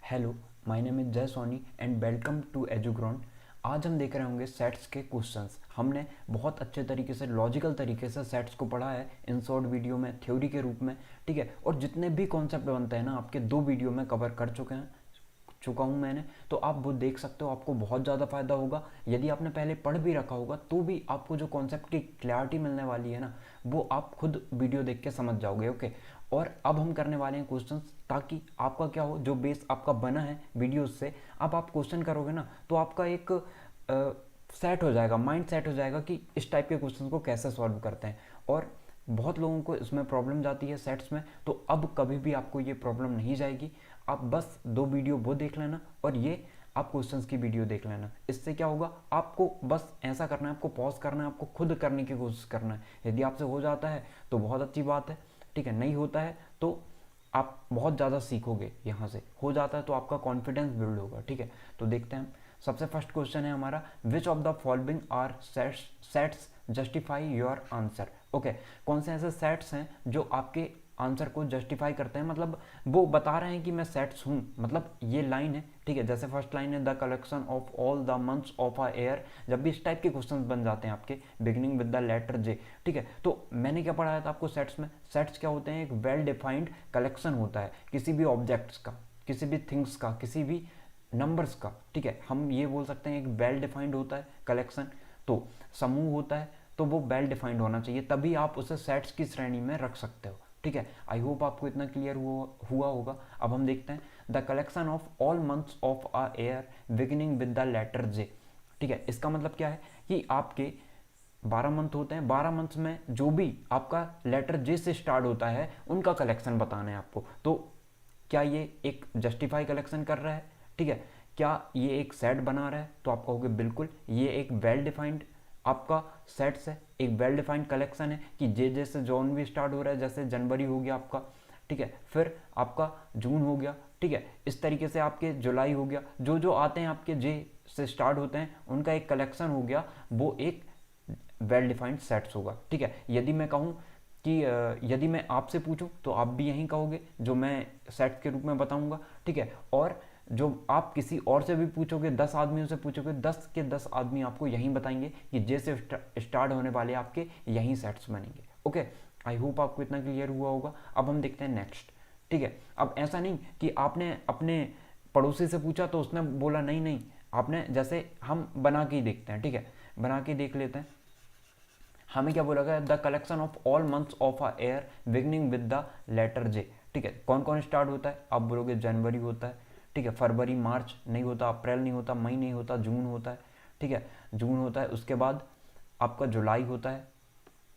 Hello, my name is जय Soni and welcome to एजुग्राउंड। आज हम देख रहे होंगे सेट्स के क्वेश्चंस। हमने बहुत अच्छे तरीके से लॉजिकल तरीके से सेट्स को पढ़ा है इन शॉर्ट वीडियो में थ्योरी के रूप में, ठीक है। और जितने भी कॉन्सेप्ट बनते हैं ना, आपके 2 वीडियो में कवर कर चुका हूँ मैंने, तो आप वो देख सकते हो। आपको बहुत ज़्यादा फायदा होगा। यदि आपने पहले पढ़ भी रखा होगा तो भी आपको जो कॉन्सेप्ट की क्लैरिटी मिलने वाली है ना, वो आप खुद वीडियो देख के समझ जाओगे, ओके। और अब हम करने वाले हैं क्वेश्चंस, ताकि आपका क्या हो, जो बेस आपका बना है वीडियोस से, अब आप क्वेश्चन करोगे ना तो आपका एक सेट हो जाएगा, माइंड सेट हो जाएगा कि इस टाइप के क्वेश्चन को कैसे सॉल्व करते हैं। और बहुत लोगों को इसमें प्रॉब्लम जाती है सेट्स में, तो अब कभी भी आपको ये प्रॉब्लम नहीं जाएगी। आप बस 2 वीडियो वो देख लेना और ये आप क्वेश्चंस की वीडियो देख लेना। इससे क्या होगा, आपको बस ऐसा करना है, आपको पॉज करना है, आपको खुद करने की कोशिश करना है। यदि आपसे हो जाता है तो बहुत अच्छी बात है, ठीक है। नहीं होता है तो आप बहुत ज़्यादा सीखोगे यहाँ से। हो जाता है तो आपका कॉन्फिडेंस बिल्ड होगा, ठीक है। तो देखते हैं हम। सबसे फर्स्ट क्वेश्चन है हमारा, which of the following are sets justify your answer. Okay, कौन से ऐसे सेट्स हैं जो आपके आंसर को जस्टिफाई करते हैं, मतलब वो बता रहे हैं कि मैं सेट्स हूँ। मतलब ये लाइन है, ठीक है। जैसे फर्स्ट लाइन है, the collection of all the months of a year. जब भी इस टाइप के क्वेश्चंस बन जाते हैं आपके beginning with the letter J, ठीक है। तो मैंने क्या पढ़ाया था आपको सेट्स में। सेट्स क्या होते हैं, एक वेल डिफाइंड कलेक्शन होता है किसी भी ऑब्जेक्ट्स का, किसी भी थिंग्स का, किसी भी नंबर्स का, ठीक है। हम ये बोल सकते हैं एक वेल डिफाइंड होता है कलेक्शन। तो समूह होता है तो वो वेल डिफाइंड होना चाहिए, तभी आप उसे सेट्स की श्रेणी में रख सकते हो, ठीक है। आई होप आपको इतना क्लियर हुआ होगा। अब हम देखते हैं, the collection of all months of a year beginning with the letter J, ठीक है। इसका मतलब क्या है कि आपके 12 मंथ होते हैं, 12 मंथ्स में जो भी आपका लेटर जे से स्टार्ट होता है उनका कलेक्शन बताना है आपको। तो क्या ये एक जस्टिफाई कलेक्शन कर रहा है, ठीक है। क्या ये एक सेट बना रहा है, तो आप कहोगे बिल्कुल ये एक वेल डिफाइंड आपका सेट्स है, एक वेल डिफाइंड कलेक्शन है कि जे जैसे जॉन भी स्टार्ट हो रहा है, जैसे जनवरी हो गया आपका, ठीक है। फिर आपका जून हो गया, ठीक है। इस तरीके से आपके जुलाई हो गया, जो जो आते हैं आपके जे से स्टार्ट होते हैं उनका एक कलेक्शन हो गया, वो एक वेल डिफाइंड सेट्स होगा, ठीक है। यदि मैं कहूँ कि यदि मैं आपसे पूछूं तो आप भी यही कहोगे जो मैं सेट के रूप में बताऊंगा, ठीक है। और जो आप किसी और से भी पूछोगे, 10 आदमियों से पूछोगे, 10 के 10 आदमी आपको यही बताएंगे कि जैसे स्टार्ट होने वाले आपके यही सेट्स बनेंगे, ओके। आई होप आपको इतना क्लियर हुआ होगा। अब हम देखते हैं नेक्स्ट, ठीक है। अब ऐसा नहीं कि आपने अपने पड़ोसी से पूछा तो उसने बोला नहीं नहीं, आपने जैसे हम बना के ही देखते हैं, ठीक है। बना के देख लेते हैं। हमें क्या बोला गया, the collection of all months of a year beginning with the letter J, ठीक है। कौन कौन स्टार्ट होता है, आप बोलोगे जनवरी होता है, ठीक है। फरवरी मार्च नहीं होता, अप्रैल नहीं होता, मई नहीं होता, जून होता है, ठीक है। जून होता है, उसके बाद आपका जुलाई होता है,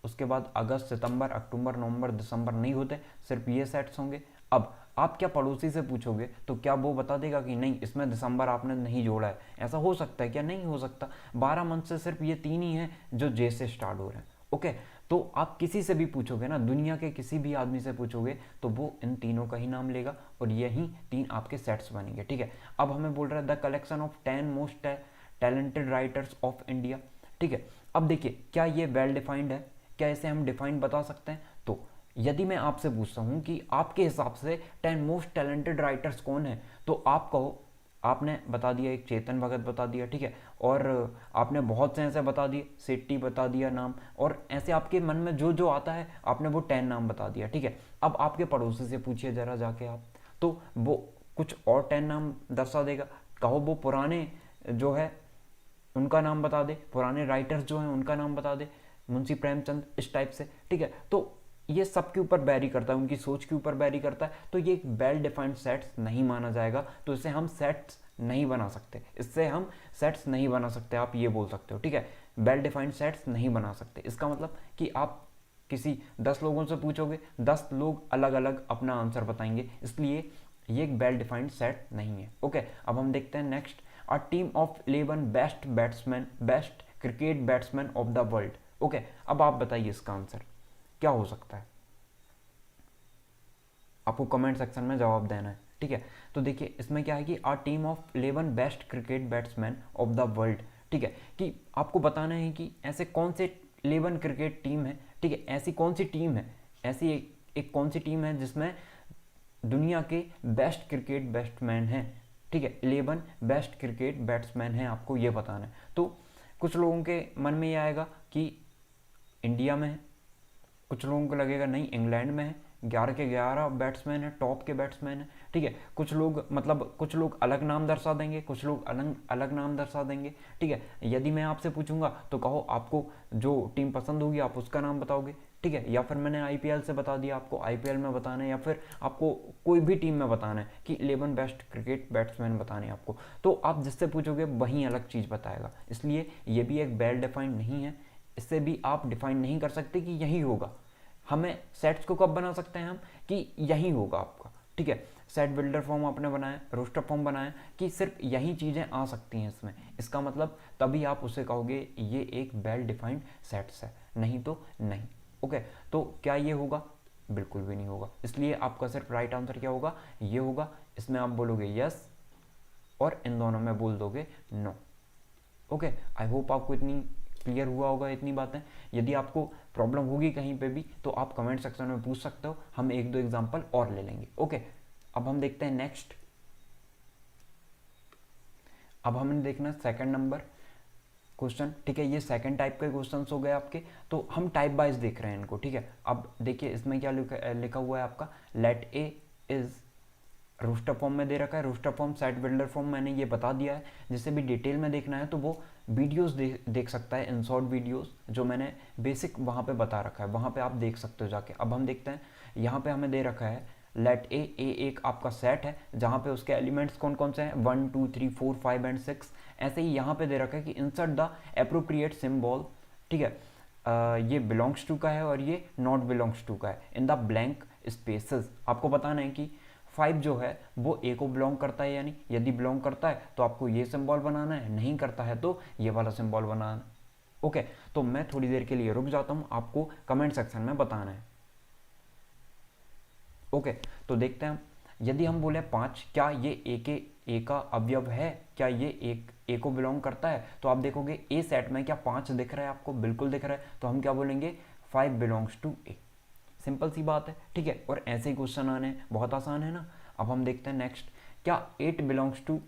उसके बाद अगस्त सितंबर अक्टूबर नवंबर दिसंबर नहीं होते, सिर्फ ये सेट्स होंगे। अब आप क्या पड़ोसी से पूछोगे तो क्या वो बता देगा कि नहीं इसमें दिसंबर आपने नहीं जोड़ा है? ऐसा हो सकता है क्या? नहीं हो सकता। 12 मंथ से सिर्फ ये 3 ही हैं जो जे से स्टार्ट हो रहे हैं, ओके। तो आप किसी से भी पूछोगे ना, दुनिया के किसी भी आदमी से पूछोगे तो वो इन तीनों का ही नाम लेगा और यही 3 आपके सेट्स बनेंगे, ठीक है। अब हमें बोल रहा है the collection of 10 most talented writers of India, ठीक है। अब देखिए, क्या ये वेल डिफाइंड है? क्या इसे हम डिफाइंड बता सकते हैं? तो यदि मैं आपसे पूछता हूं कि आपके हिसाब से 10 मोस्ट टैलेंटेड राइटर्स कौन है, तो आप कहो, आपने बता दिया एक चेतन भगत बता दिया, ठीक है। और आपने बहुत से ऐसे बता दिए, सेट्टी बता दिया नाम, और ऐसे आपके मन में जो जो आता है आपने वो 10 नाम बता दिया, ठीक है। अब आपके पड़ोसी से पूछिए जरा जाके आप, तो वो कुछ और 10 नाम दर्शा देगा। कहो वो पुराने जो है उनका नाम बता दे, पुराने राइटर्स जो हैं उनका नाम बता दे, मुंशी प्रेमचंद, इस टाइप से, ठीक है। तो ये सबके ऊपर बैरी करता है, उनकी सोच के ऊपर बैरी करता है। तो ये एक वेल डिफाइंड सेट्स नहीं माना जाएगा, तो इसे हम सेट्स नहीं बना सकते, इससे हम सेट्स नहीं बना सकते, आप ये बोल सकते हो, ठीक है। वेल डिफाइंड सेट्स नहीं बना सकते, इसका मतलब कि आप किसी 10 लोगों से पूछोगे, 10 लोग अलग अलग अपना आंसर बताएंगे, इसलिए ये एक वेल डिफाइंड सेट नहीं है, ओके। अब हम देखते हैं next, a team of 11 best cricket batsman of the world, okay. अब आप बताइए इसका आंसर क्या हो सकता है, आपको कमेंट सेक्शन में जवाब देना है, ठीक है। तो देखिए इसमें क्या है कि a team of 11 best cricket batsman of the world, ठीक है। कि आपको बताना है कि ऐसे कौन से 11 क्रिकेट टीम है, ठीक है। ऐसी कौन सी टीम है, ऐसी एक कौन सी टीम है जिसमें दुनिया के बेस्ट क्रिकेट बैट्समैन हैं, ठीक है, 11 बेस्ट क्रिकेट बैट्समैन हैं, आपको ये बताना है। तो कुछ लोगों के मन में ये आएगा कि इंडिया में है, कुछ लोगों को लगेगा नहीं इंग्लैंड में है, 11 के 11 बैट्समैन हैं, टॉप के बैट्समैन हैं, ठीक है। कुछ लोग मतलब कुछ लोग अलग नाम दर्शा देंगे, कुछ लोग अलग अलग नाम दर्शा देंगे, ठीक है। यदि मैं आपसे पूछूंगा तो कहो आपको जो टीम पसंद होगी आप उसका नाम बताओगे, ठीक है। या फिर मैंने आईपीएल से बता दिया, आपको आईपीएल में बताना है, या फिर आपको कोई भी टीम में बताना है कि 11 बेस्ट क्रिकेट बैट्समैन बताने हैं आपको, तो आप जिससे पूछोगे वहीं अलग चीज़ बताएगा। इसलिए ये भी एक वेल डिफाइंड नहीं है, इससे भी आप डिफाइन नहीं कर सकते कि यही होगा। हमें सेट्स को कब बना सकते हैं हम, कि यही होगा आपका, ठीक है। सेट बिल्डर फॉर्म आपने बनाया, रोस्टर फॉर्म बनाया कि सिर्फ यही चीज़ें आ सकती हैं इसमें, इसका मतलब तभी आप उसे कहोगे ये एक वेल डिफाइंड सेट्स है, नहीं तो नहीं। ओके, तो क्या ये होगा? बिल्कुल भी नहीं होगा। इसलिए आपका सिर्फ राइट आंसर क्या होगा? ये होगा। इसमें आप बोलोगे यस और इन दोनों में बोल दोगे नो। ओके, आई होप आपको इतनी क्लियर हुआ होगा इतनी बातें। यदि आपको प्रॉब्लम होगी कहीं पे भी तो आप कमेंट सेक्शन में पूछ सकते हो, हम एक दो एग्जांपल और ले लेंगे। ओके, अब हम देखते हैं नेक्स्ट। अब हमने देखना सेकंड नंबर क्वेश्चन, ठीक है। ये सेकंड टाइप के क्वेश्चन हो गए आपके, तो हम टाइप वाइज देख रहे हैं इनको, ठीक है। अब देखिए इसमें क्या लिखा हुआ है आपका, let A is roster form में दे रखा है, roster form set builder form मैंने ये बता दिया है। जिसे भी डिटेल में देखना है तो वो वीडियोस देख सकता है, इन शॉर्ट वीडियोस जो मैंने बेसिक वहाँ पे बता रखा है, वहाँ पे आप देख सकते हो जाके। अब हम देखते हैं, यहाँ पे हमें दे रखा है लेट ए एक आपका सेट है जहाँ पे उसके एलिमेंट्स कौन कौन से हैं, 1 2 3 4 5 एंड 6। ऐसे ही यहाँ पे दे रखा है कि इंसर्ट द एप्रोप्रिएट सिम्बॉल, ठीक है। ये बिलोंग्स टू का है और ये नॉट बिलोंग्स टू का है इन द ब्लैंक स्पेसेस। आपको बताना है कि 5 जो है वो ए को बिलोंग करता है या नहीं। यदि बिलोंग करता है तो आपको ये सिंबल बनाना है, नहीं करता है तो ये वाला सिंबल बनाना है। ओके, तो मैं थोड़ी देर के लिए रुक जाता हूँ, आपको कमेंट सेक्शन में बताना है। ओके, तो देखते हैं यदि हम बोले 5, क्या ये ए का अवयव है, क्या ये एक ए को बिलोंग करता है? तो आप देखोगे ए सेट में क्या 5 दिख रहा है आपको? बिल्कुल दिख रहा है। तो हम क्या बोलेंगे, 5 बिलोंग्स टू ए। सिंपल सी बात है, ठीक है। और ऐसे ही क्वेश्चन आने हैं, बहुत आसान है ना। अब हम देखते हैं नेक्स्ट, क्या 8 बिलोंग्स टू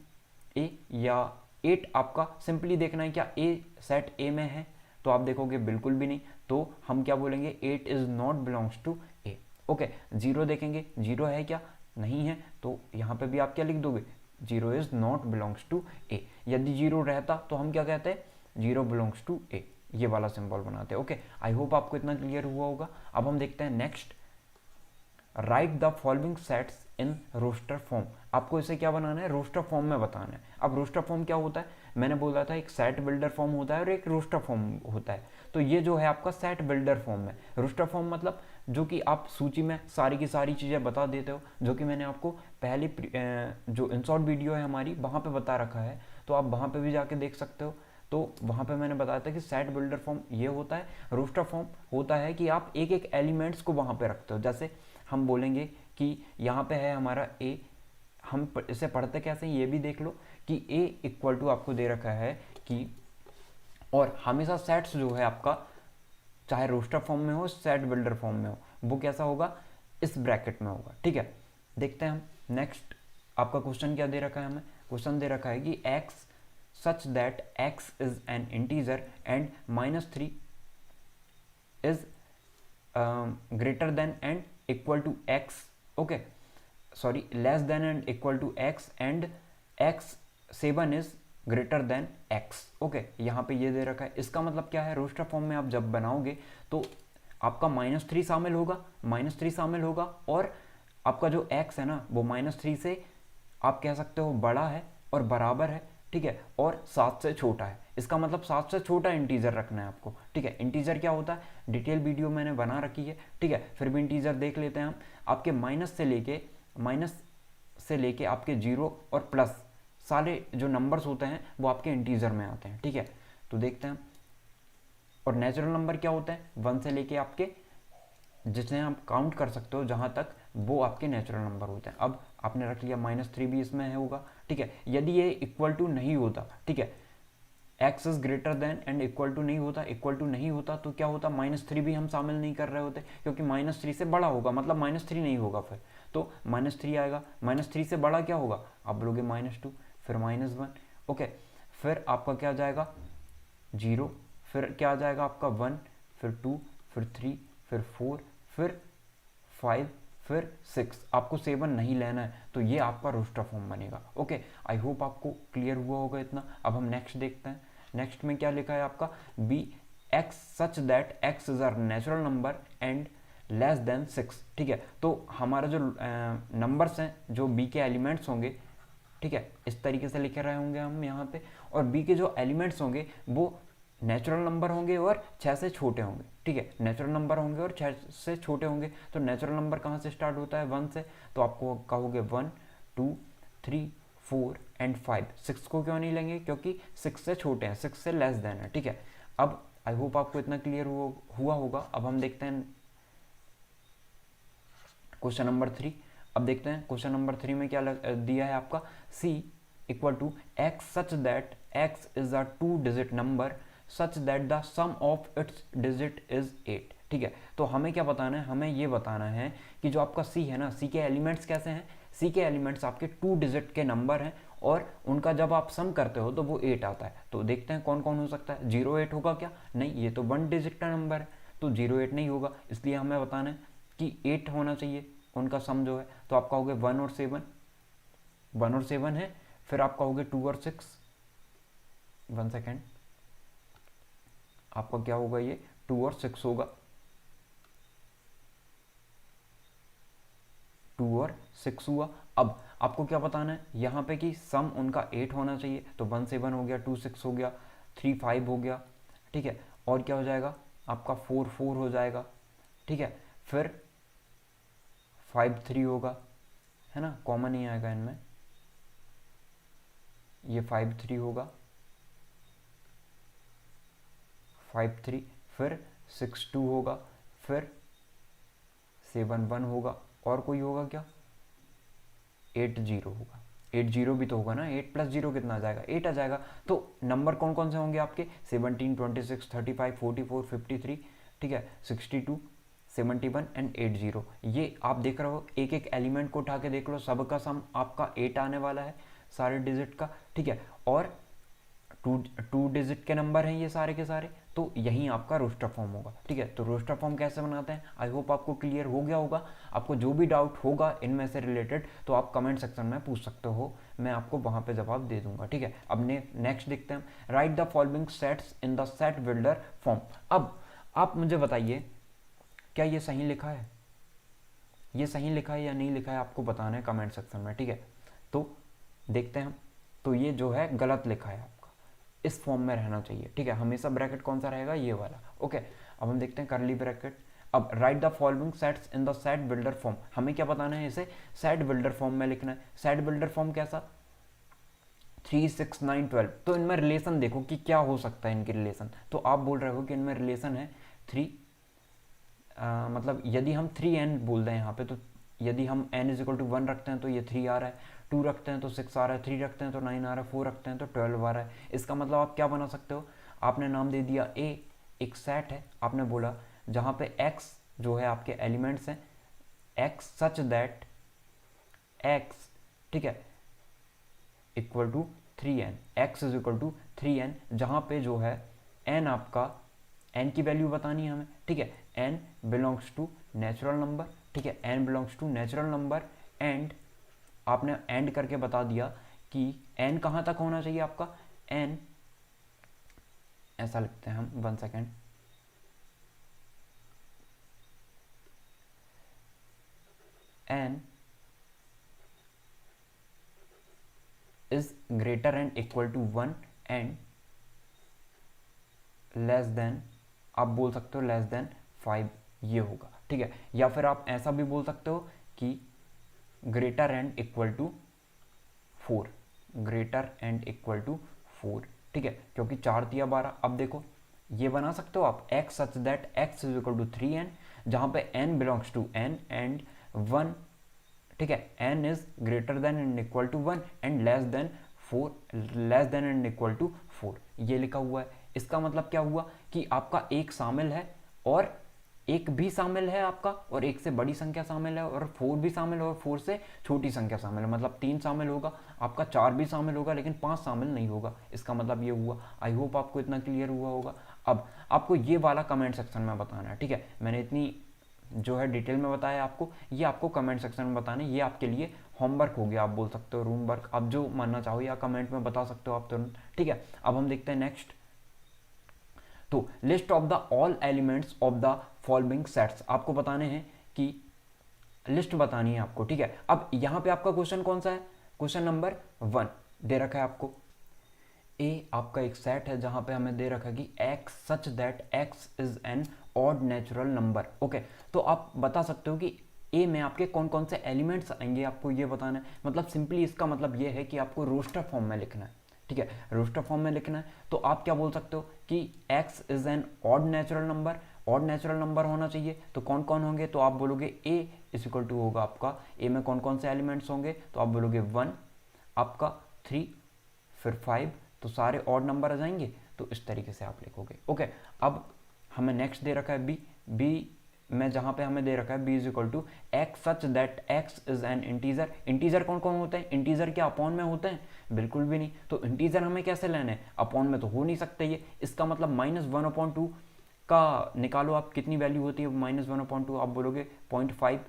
ए, या 8 आपका सिंपली देखना है क्या ए सेट ए में है? तो आप देखोगे बिल्कुल भी नहीं। तो हम क्या बोलेंगे, 8 is not belongs to A. Okay, 0 देखेंगे, 0 है क्या? नहीं है। तो यहाँ पे भी आप क्या लिख दोगे, 0 इज नॉट बिलोंग्स टू ए। यदि 0 रहता तो हम क्या कहते हैं, 0 बिलोंग्स टू ए, ये वाला सिंबल बनाते हैं। ओके, आई होप आपको इतना क्लियर हुआ होगा। अब हम देखते हैं next, write the following sets in roster form. आपको इसे क्या बनाना है, रोस्टर फॉर्म में बताना है। अब रोस्टर फॉर्म क्या होता है, मैंने बोला था एक सेट बिल्डर फॉर्म होता है और एक रोस्टर फॉर्म होता है। तो ये जो है आपका सेट बिल्डर फॉर्म है। रोस्टर फॉर्म मतलब जो कि आप सूची में सारी की सारी चीज़ें बता देते हो, जो कि मैंने आपको पहले जो इंसॉर्ट वीडियो है हमारी वहाँ पे बता रखा है, तो आप वहाँ पे भी जाके देख सकते हो। तो वहाँ पे मैंने बताया था कि सेट बिल्डर फॉर्म ये होता है। रोस्टर फॉर्म होता है कि आप एक एक एलिमेंट्स को वहाँ पे रखते हो। जैसे हम बोलेंगे कि यहाँ पे है हमारा ए, हम इसे पढ़ते कैसे ये भी देख लो कि ए इक्वल टू आपको दे रखा है कि, और हमेशा सेट्स जो है आपका चाहे रोस्टर फॉर्म में हो सेट बिल्डर फॉर्म में हो, वो कैसा होगा, इस ब्रैकेट में होगा, ठीक है। देखते हैं हम नेक्स्ट, आपका क्वेश्चन क्या दे रखा है हमें, क्वेश्चन दे रखा है कि x such that x is an integer and -3 is greater than and equal to x, okay, sorry, less than and equal to x and x7 is greater than x। Okay, यहाँ पे ये दे रखा है। इसका मतलब क्या है, रोस्टर फॉर्म में आप जब बनाओगे तो आपका -3 शामिल होगा, -3 शामिल होगा, और आपका जो x है ना वो -3 से आप कह सकते हो बड़ा है और बराबर है, ठीक है, और 7 से छोटा है। इसका मतलब 7 से छोटा इंटीजर रखना है आपको, ठीक है। इंटीजर क्या होता है, डिटेल वीडियो मैंने बना रखी है, ठीक है। फिर भी इंटीजर देख लेते हैं हम। आपके माइनस से लेके आपके 0 और प्लस सारे जो नंबर्स होते हैं वो आपके इंटीजर में आते हैं, ठीक है। तो देखते हैं, और नेचुरल नंबर क्या होता है, 1 से लेके आपके जिसने आप काउंट कर सकते हो जहाँ तक, वो आपके नेचुरल नंबर होते हैं। अब आपने रख लिया -3 भी इसमें है होगा, ठीक है। यदि ये इक्वल टू नहीं होता, ठीक है, x is greater than and equal to नहीं होता, इक्वल टू नहीं होता तो क्या होता, -3 भी हम शामिल नहीं कर रहे होते, क्योंकि -3 से बड़ा होगा, मतलब -3 नहीं होगा फिर। तो -3 आएगा। -3 से बड़ा क्या होगा, आप बोलोगे -2, फिर -1, ओके। फिर आपका क्या आ जाएगा 0, फिर क्या आ जाएगा आपका 1, फिर 2, फिर 3, फिर 4, फिर 5, फिर 6। आपको 7 नहीं लेना है, तो ये आपका रोस्टर फॉर्म बनेगा। ओके, आई होप आपको क्लियर हुआ होगा इतना। अब हम नेक्स्ट देखते हैं। नेक्स्ट में क्या लिखा है आपका, B X such that X is R natural number and less than 6। ठीक है, तो हमारा जो नंबर्स हैं, जो बी के एलिमेंट्स होंगे, ठीक है, इस तरीके से लिखे रहे होंगे हम यहाँ पे, और बी के जो एलिमेंट्स होंगे वो नेचुरल नंबर होंगे और 6 से छोटे होंगे। ठीक है, नेचुरल नंबर होंगे और 6 से छोटे होंगे। तो नेचुरल नंबर कहाँ से स्टार्ट होता है, 1 से, तो आपको कहोगे 1, 2, 3, 4 एंड 5। 6 को क्यों नहीं लेंगे, क्योंकि 6 से छोटे हैं, 6 से लेस देन है। ठीक है, अब आई होप आपको इतना क्लियर हुआ होगा। अब हम देखते हैं क्वेश्चन नंबर 3। अब देखते हैं क्वेश्चन नंबर 3 में क्या दिया है आपका, c equal to X such that x is a 2 digit number such that the sum of its digit is 8। ठीक है, तो हमें क्या बताना है, हमें ये बताना है कि जो आपका c है ना, c के एलिमेंट्स कैसे हैं, c के एलिमेंट्स आपके 2 डिजिट के नंबर हैं और उनका जब आप सम करते हो तो वो 8 आता है। तो देखते हैं कौन कौन हो सकता है। 0 8 होगा क्या, नहीं, ये तो 1 डिजिट का नंबर है, तो 0 8 नहीं होगा। इसलिए हमें बताना है कि 8 होना चाहिए उनका सम जो है। तो आप कहोगे 1 और 7, 1 और 7 है। फिर आप कहोगे 2 और 6, 1 सेकेंड, आपका क्या होगा, ये 2 और 6 होगा, 2 और 6 हुआ। अब आपको क्या बताना है यहाँ पे कि सम उनका 8 होना चाहिए। तो 1 7 हो गया, 2 6 हो गया, 3 5 हो गया। ठीक है, और क्या हो जाएगा आपका 4 4 हो जाएगा। ठीक है, फिर 5 3 होगा, है ना, कॉमन ही आएगा इनमें, ये 5 3 होगा, 5 3, फिर 6 2 होगा, फिर 7 1 होगा, और कोई होगा क्या, 8 0 होगा। 8 0 भी तो होगा ना, 8 प्लस 0 कितना आ जाएगा, 8 आ जाएगा। तो नंबर कौन कौन से होंगे आपके, 17 26 35 44 53, ठीक है, 62 71 एंड 80। ये आप देख रहे हो, एक एक एलिमेंट को उठा के देख लो, सबका सम आपका 8 आने वाला है सारे डिजिट का। ठीक है, और टू डिजिट के नंबर हैं ये सारे के सारे, तो यही आपका रोस्टर फॉर्म होगा। ठीक है, तो रोस्टर फॉर्म कैसे बनाते हैं, आई होप आपको क्लियर हो गया होगा। आपको जो भी डाउट होगा इनमें से रिलेटेड तो आप कमेंट सेक्शन में पूछ सकते हो, मैं आपको वहाँ पे जवाब दे दूंगा। ठीक है, अब नेक्स्ट देखते हैं, right the following sets in the set builder form. अब आप मुझे बताइए क्या ये सही लिखा है, ये सही लिखा है या नहीं लिखा है, आपको बताना है कमेंट सेक्शन में। ठीक है, तो देखते हैं हम, तो ये जो है गलत लिखा है, आपका इस फॉर्म में रहना चाहिए। ठीक है, हमेशा ब्रैकेट कौन सा रहेगा, ये वाला। ओके, अब हम देखते हैं करली ब्रैकेट। अब right the following sets in the set builder form, हमें क्या बताना है, इसे सेट बिल्डर फॉर्म में लिखना है। सेट बिल्डर फॉर्म कैसा, 3 6 9 12। तो इनमें रिलेशन देखो कि क्या हो सकता है इनकी रिलेशन। तो आप बोल रहे हो कि इनमें रिलेशन है 3, मतलब यदि हम 3n बोल दें यहाँ पे, तो यदि हम n इज इक्वल टू 1 रखते हैं तो ये 3 आ रहा है, 2 रखते हैं तो 6 आ रहा है, 3 रखते हैं तो 9 आ रहा है, 4 रखते हैं तो 12 आ रहा है। इसका मतलब आप क्या बना सकते हो, आपने नाम दे दिया a, एक सेट है, आपने बोला जहाँ पे x जो है आपके एलिमेंट्स हैं, x सच दैट x, ठीक है, equal to 3n, x is equal to 3n, जहाँ पे जो है n आपका, n की वैल्यू बतानी है हमें। ठीक है, n belongs to natural number. ठीक है, n belongs to natural number and आपने एंड करके बता दिया कि n कहाँ तक होना चाहिए आपका, n ऐसा लिखते हैं हम, 1 second, n is greater and equal to 1 and less than, आप बोल सकते हो लेस देन 5, ये होगा। ठीक है, या फिर आप ऐसा भी बोल सकते हो कि greater and equal to 4, greater and equal to 4। ठीक है, क्योंकि 4 तिया 12। अब देखो ये बना सकते हो आप, x such that x is equal to 3n, जहाँ पे n belongs to n and 1। ठीक है, n is greater than and equal to 1 and less than 4, less than and equal to 4, ये लिखा हुआ है। इसका मतलब क्या हुआ कि आपका एक शामिल है और एक भी शामिल है आपका और एक से बड़ी संख्या शामिल है, और 4 भी शामिल है और 4 से छोटी संख्या शामिल है, मतलब 3 शामिल होगा आपका, 4 भी शामिल होगा लेकिन 5 शामिल नहीं होगा। इसका मतलब ये हुआ। आई होप आपको इतना क्लियर हुआ होगा। अब आपको ये वाला कमेंट सेक्शन में बताना है, ठीक है। मैंने इतनी जो है डिटेल में बताया आपको, ये आपको कमेंट सेक्शन में बताना है। ये आपके लिए होमवर्क हो गया, आप बोल सकते हो, रूम वर्क, आप जो मानना चाहो या कमेंट में बता सकते हो आप तुरंत, ठीक है। अब हम देखते हैं नेक्स्ट। तो list of the all elements of the following sets, आपको बताने हैं कि लिस्ट बतानी है आपको, ठीक है। अब यहां पे आपका क्वेश्चन कौन सा है, क्वेश्चन नंबर 1 दे रखा है आपको। ए आपका एक सेट है जहां पे हमें दे रखा है कि x such that x is N odd natural number. Okay, तो आप बता सकते हो कि ए में आपके कौन कौन से एलिमेंट्स आएंगे, आपको ये बताना है। मतलब सिंपली इसका मतलब ये है कि आपको रोस्टर फॉर्म में लिखना है, ठीक है, रोस्टर फॉर्म में लिखना है। तो आप क्या बोल सकते हो कि x is N odd natural number, odd natural number होना चाहिए, तो कौन कौन होंगे, तो आप बोलोगे a इज इक्वल टू होगा आपका, a में कौन कौन से एलिमेंट्स होंगे, तो आप बोलोगे 1, आपका 3, फिर 5, तो सारे ऑड नंबर आ जाएंगे। तो इस तरीके से आप लिखोगे। ओके, अब हमें नेक्स्ट दे रखा है बी में जहां पे हमें दे रखा है b is equal to X such that x is an integer. Integer कौन कौन होते हैं, इंटीजर क्या अपॉन में होते हैं, बिल्कुल भी नहीं। तो इंटीजर हमें कैसे लेना है, अपॉन में तो हो नहीं सकते ये। इसका मतलब -1/2 का निकालो आप, कितनी वैल्यू होती है -1/2, आप बोलोगे 0.5,